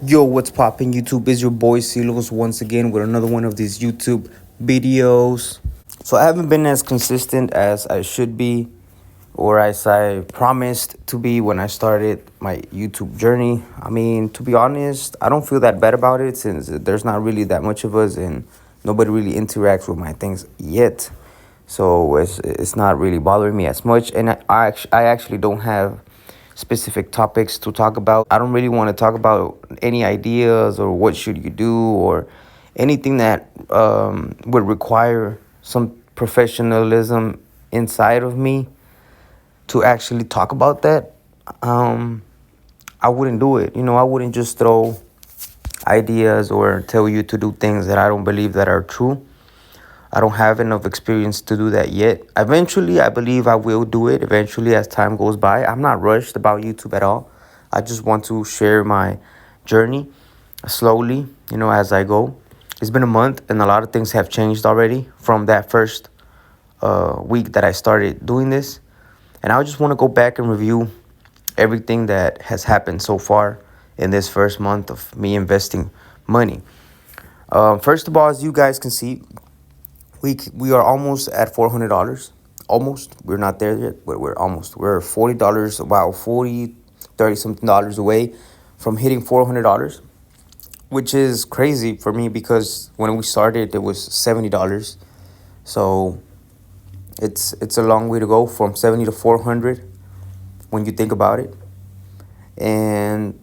Yo, what's poppin' YouTube? Is your boy Silos once again with another one of these YouTube videos. So I haven't been as consistent as I should be, or as I promised to be when I started my YouTube journey. I mean, to be honest, I don't feel that bad about it since there's not really that much of us and nobody really interacts with my things yet. So it's not really bothering me as much, and I actually don't have specific topics to talk about. I don't really want to talk about any ideas or what should you do or anything that would require some professionalism inside of me to actually talk about that. Um, I wouldn't do it. I wouldn't just throw ideas or tell you to do things that I don't believe that are true. I don't have enough experience to do that yet. Eventually, I believe I will do it eventually as time goes by. I'm not rushed about YouTube at all. I just want to share my journey slowly, as I go. It's been a month and a lot of things have changed already from that first week that I started doing this. And I just want to go back and review everything that has happened so far in this first month of me investing money. First of all, as you guys can see, we are almost at $400. Almost. We're not there yet, but we're almost. We're $40, about 30 something dollars away from hitting $400, which is crazy for me because when we started, it was $70. So it's a long way to go from 70 to 400 when you think about it. And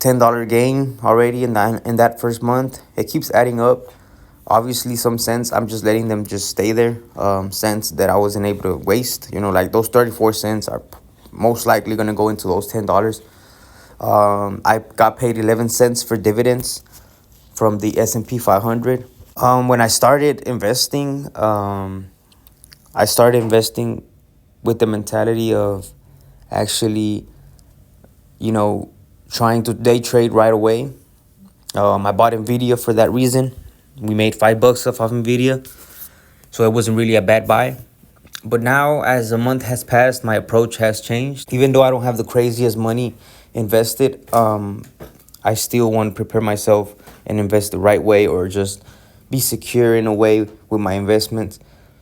$10 gain already in that first month. It keeps adding up. Obviously, some cents, I'm just letting them just stay there. Cents that I wasn't able to waste. Like those 34 cents are most likely going to go into those $10. I got paid 11 cents for dividends from the S&P 500. When I started investing, with the mentality of actually, trying to day trade right away. I bought Nvidia for that reason. We made $5 off of Nvidia, so it wasn't really a bad buy. But now, as a month has passed, my approach has changed. Even though I don't have the craziest money invested, I still want to prepare myself and invest the right way, or just be secure in a way with my investments.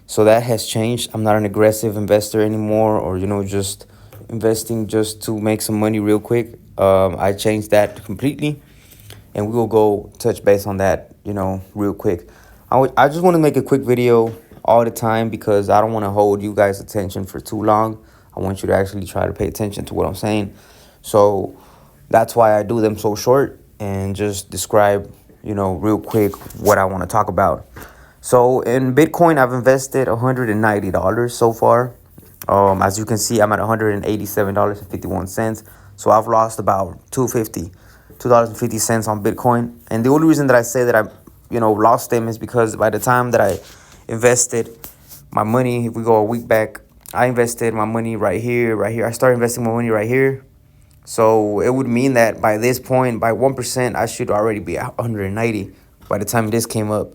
So that has changed. I'm not an aggressive investor anymore, or just investing just to make some money real quick. I changed that completely, and we will go touch base on that, real quick. I just want to make a quick video all the time because I don't want to hold you guys' attention for too long. I want you to actually try to pay attention to what I'm saying. So that's why I do them so short and just describe, real quick what I want to talk about. So in Bitcoin, I've invested $190 so far. As you can see, I'm at $187.51. So I've lost about $2.50 on Bitcoin. And the only reason that I say that I, lost them is because by the time that I invested my money, if we go a week back, I invested my money right here. I started investing my money right here. So it would mean that by this point, by 1%, I should already be at 190 by the time this came up.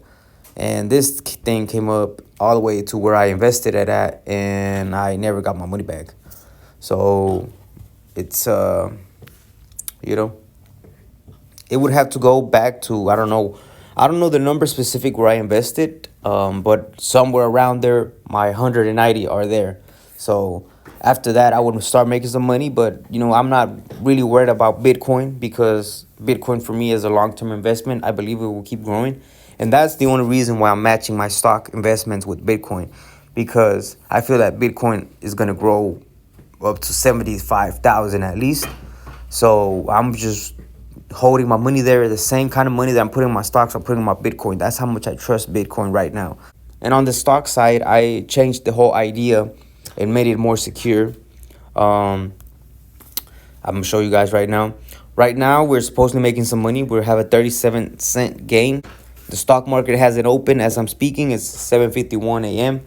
And this thing came up all the way to where I invested it at, and I never got my money back. So it's, it would have to go back to, I don't know the number specific where I invested, but somewhere around there, my 190 are there. So after that, I would start making some money. But, I'm not really worried about Bitcoin because Bitcoin for me is a long-term investment. I believe it will keep growing. And that's the only reason why I'm matching my stock investments with Bitcoin, because I feel that Bitcoin is going to grow up to 75,000 at least. So I'm just holding my money there, the same kind of money that I'm putting in my stocks, I'm putting in my Bitcoin. That's how much I trust Bitcoin right now. And on the stock side, I changed the whole idea and made it more secure. I'm going to show you guys right now. Right now, we're supposedly making some money. We have a 37-cent gain. The stock market hasn't opened as I'm speaking. It's 7:51 a.m.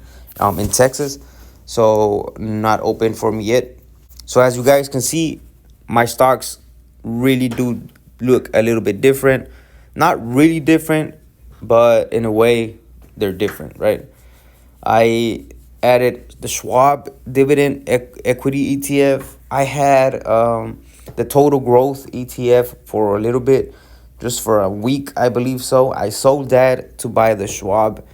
In Texas. So not open for me yet. So as you guys can see, my stocks really do look a little bit different. Not really different, but in a way, they're different, right? I added the Schwab dividend equity ETF. I had the total growth ETF for a little bit, just for a week, I believe so. I sold that to buy the Schwab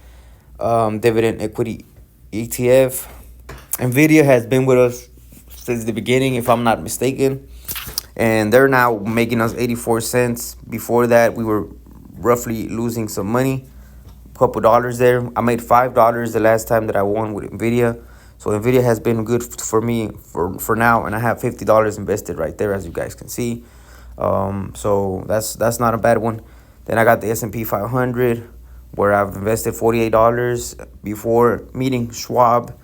dividend equity ETF. Nvidia has been with us since the beginning, if I'm not mistaken, and they're now making us 84 cents. Before that, we were roughly losing some money, a couple dollars there. I made $5 the last time that I won with Nvidia. So Nvidia has been good for me for now, and I have $50 invested right there, as you guys can see. So that's not a bad one. Then I got the S&P 500, where I've invested $48 before meeting Schwab,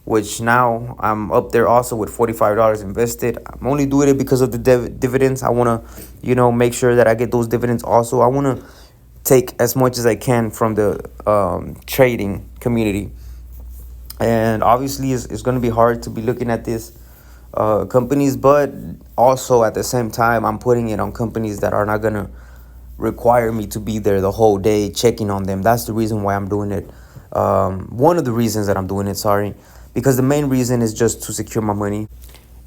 which now I'm up there also with $45 invested. I'm only doing it because of the dividends. I want to, make sure that I get those dividends also. I want to take as much as I can from the trading community. And obviously, it's going to be hard to be looking at this companies, but also at the same time, I'm putting it on companies that are not going to require me to be there the whole day checking on them. That's the reason why I'm doing it. One of the reasons that I'm doing it, sorry, because the main reason is just to secure my money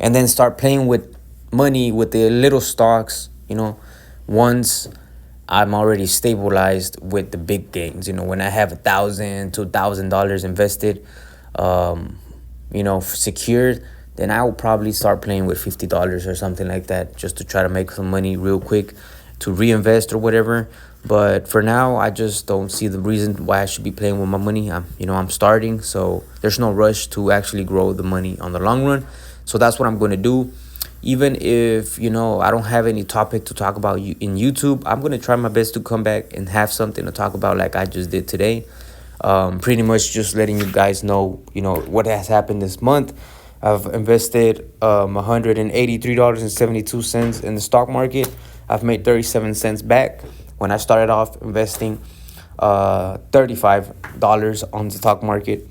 and then start playing with money with the little stocks, once I'm already stabilized with the big gains. When I have $1,000, $2,000 invested, secured, then I will probably start playing with $50 or something like that, just to try to make some money real quick to reinvest or whatever. But for now, I just don't see the reason why I should be playing with my money. I'm starting, so there's no rush to actually grow the money on the long run. So that's what I'm going to do. Even if, I don't have any topic to talk about in YouTube, I'm going to try my best to come back and have something to talk about like I just did today. Pretty much just letting you guys know, what has happened this month. I've invested $183.72 in the stock market. I've made 37 cents back. When I started off investing $35 on the stock market.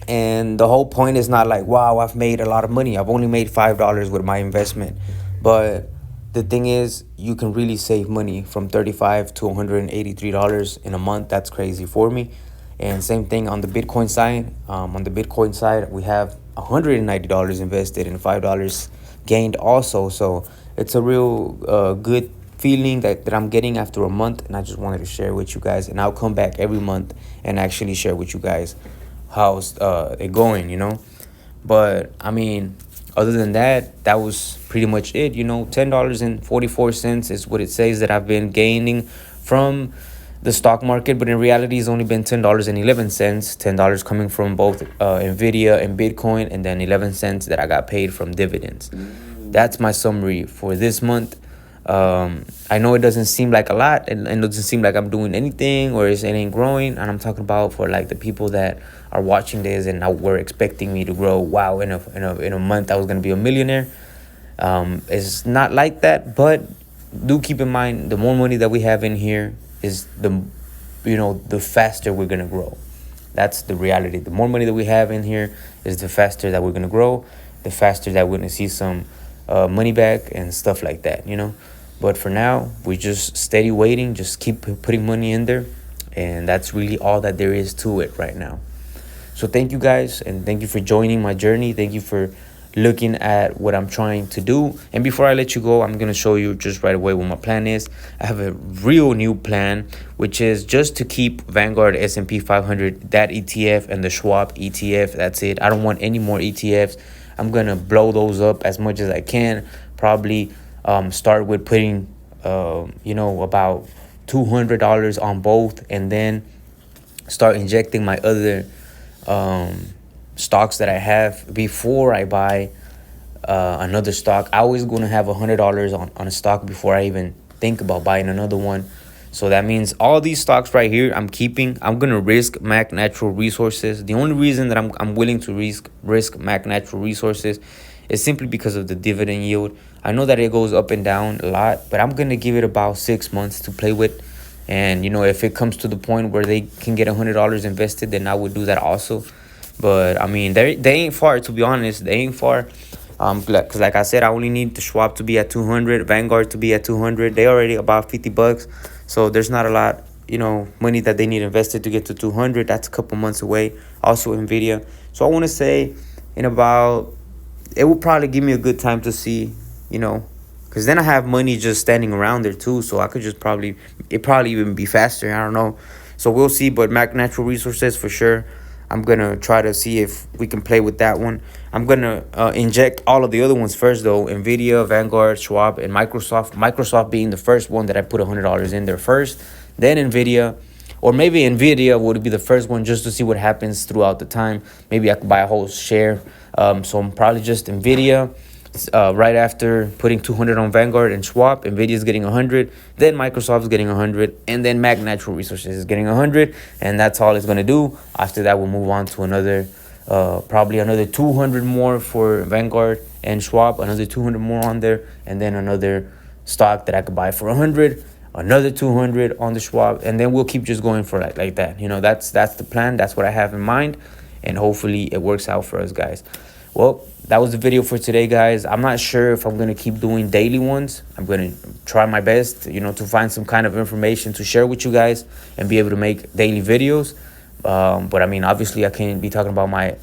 And the whole point is not like, wow, I've made a lot of money. I've only made $5 with my investment. But the thing is, you can really save money from $35 to $183 in a month. That's crazy for me. And same thing on the Bitcoin side. On the Bitcoin side, we have $190 invested and $5 gained also. So it's a real good feeling that I'm getting after a month, and I just wanted to share with you guys. And I'll come back every month and actually share with you guys how's it going, But other than that, that was pretty much it. $10.44 is what it says that I've been gaining from the stock market, but in reality it's only been $10.11. $10 coming from both Nvidia and Bitcoin, and then 11 cents that I got paid from dividends. That's my summary for this month. I know it doesn't seem like a lot, and it doesn't seem like I'm doing anything or it ain't growing. And I'm talking about for like the people that are watching this and were expecting me to grow. Wow, in a month I was gonna be a millionaire. It's not like that, but do keep in mind, the more money that we have in here is the faster we're gonna grow. That's the reality. The more money that we have in here is the faster that we're gonna grow, the faster that we're gonna see some money back and stuff like that, But for now, we just steady waiting, just keep putting money in there, and that's really all that there is to it right now. So thank you guys, and thank you for joining my journey. Thank you for looking at what I'm trying to do. And before I let you go, I'm going to show you just right away what my plan is. I have a real new plan, which is just to keep Vanguard S&P 500, that ETF, and the Schwab ETF. That's it. I don't want any more ETFs. I'm going to blow those up as much as I can. Probably start with putting, about $200 on both, and then start injecting my other stocks that I have before I buy another stock. I always going to have $100 on a stock before I even think about buying another one. So that means all these stocks right here I'm keeping. I'm going to risk Mac Natural Resources. The only reason that I'm willing to risk Mac Natural Resources is simply because of the dividend yield. I know that it goes up and down a lot, but I'm going to give it about 6 months to play with. And, if it comes to the point where they can get $100 invested, then I would do that also. But, they ain't far, to be honest. They ain't far. Because like I said, I only need the Schwab to be at 200, Vanguard to be at 200. They already about $50. So there's not a lot, money that they need invested to get to 200. That's a couple months away. Also Nvidia. So I want to say it will probably give me a good time to see, you know, because then I have money just standing around there too. So I could just probably even be faster. I don't know. So we'll see. But Mac Natural Resources for sure. I'm gonna try to see if we can play with that one. I'm gonna inject all of the other ones first though. Nvidia, Vanguard, Schwab, and Microsoft. Microsoft being the first one that I put $100 in there first. Then Nvidia. Or maybe Nvidia would be the first one just to see what happens throughout the time. Maybe I could buy a whole share. So I'm probably just Nvidia. Right after putting 200 on Vanguard and Schwab, Nvidia is getting 100. Then Microsoft is getting 100, and then Mac Natural Resources is getting 100, and that's all it's gonna do. After that, we'll move on to another, probably another 200 more for Vanguard and Schwab, another 200 more on there, and then another stock that I could buy for 100. Another 200 on the Schwab, and then we'll keep just going for like that. You know, that's the plan. That's what I have in mind, and hopefully it works out for us, guys. Well, that was the video for today, guys. I'm not sure if I'm gonna keep doing daily ones. I'm gonna try my best, you know, to find some kind of information to share with you guys and be able to make daily videos. But I mean, obviously, I can't be talking about my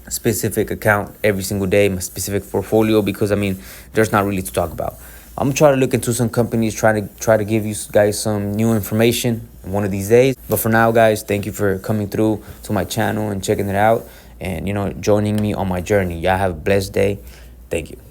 specific account every single day, my specific portfolio, because I mean, there's not really to talk about. I'm gonna try to look into some companies, try to give you guys some new information one of these days. But for now, guys, thank you for coming through to my channel and checking it out, and you know, joining me on my journey. Y'all have a blessed day. Thank you.